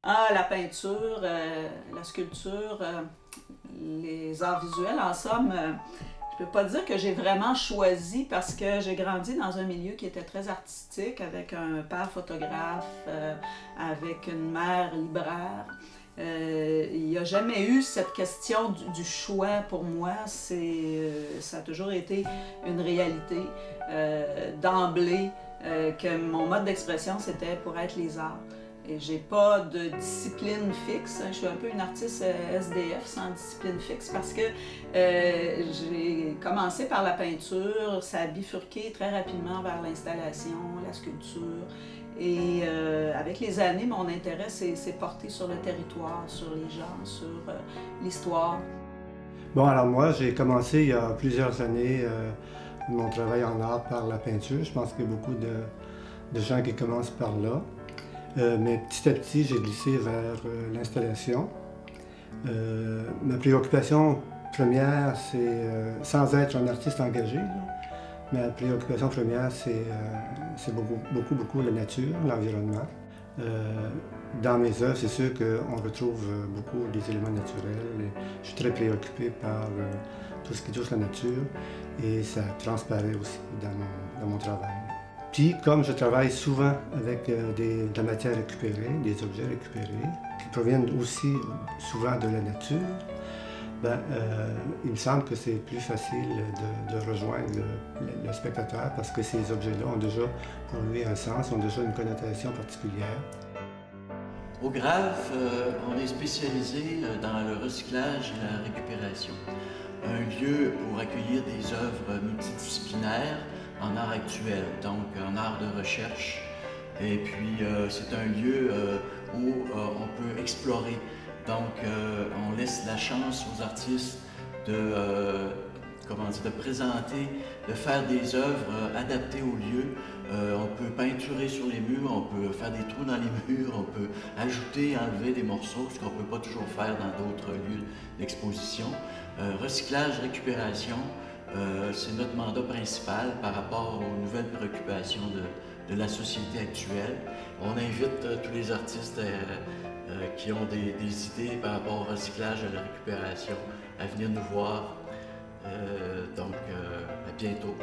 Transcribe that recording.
Ah, la peinture, la sculpture, les arts visuels, en somme, je peux pas dire que j'ai vraiment choisi parce que j'ai grandi dans un milieu qui était très artistique, avec un père photographe, avec une mère libraire. Il n'y a jamais eu cette question du choix pour moi. Ça a toujours été une réalité d'emblée que mon mode d'expression, c'était pour être les arts. Et j'ai pas de discipline fixe. Je suis un peu une artiste SDF sans discipline fixe parce que j'ai commencé par la peinture, ça a bifurqué très rapidement vers l'installation, la sculpture. Et avec les années, mon intérêt s'est porté sur le territoire, sur les gens, sur l'histoire. Bon, alors moi, j'ai commencé il y a plusieurs années mon travail en art par la peinture. Je pense qu'il y a beaucoup de gens qui commencent par là. Mais petit à petit, j'ai glissé vers l'installation. Ma préoccupation première, c'est, sans être un artiste engagé, là, ma préoccupation première, c'est beaucoup la nature, l'environnement. Dans mes œuvres, c'est sûr qu'on retrouve beaucoup des éléments naturels. Et je suis très préoccupé par tout ce qui touche la nature et ça transparaît aussi dans mon travail. Puis, comme je travaille souvent avec de la matière récupérée, des objets récupérés, qui proviennent aussi souvent de la nature, il me semble que c'est plus facile de rejoindre le spectateur parce que ces objets-là ont déjà pour lui un sens, ont déjà une connotation particulière. Au Grave, on est spécialisé dans le recyclage et la récupération. Un lieu pour accueillir des œuvres multidisciplinaires en art actuel, donc en art de recherche. Et puis c'est un lieu où on peut explorer. Donc on laisse la chance aux artistes de présenter, de faire des œuvres adaptées au lieu. On peut peinturer sur les murs, on peut faire des trous dans les murs, on peut ajouter, enlever des morceaux, ce qu'on ne peut pas toujours faire dans d'autres lieux d'exposition. Recyclage, récupération, c'est notre mandat principal par rapport aux nouvelles préoccupations de la société actuelle. On invite tous les artistes qui ont des idées par rapport au recyclage et à la récupération à venir nous voir. Donc, à bientôt.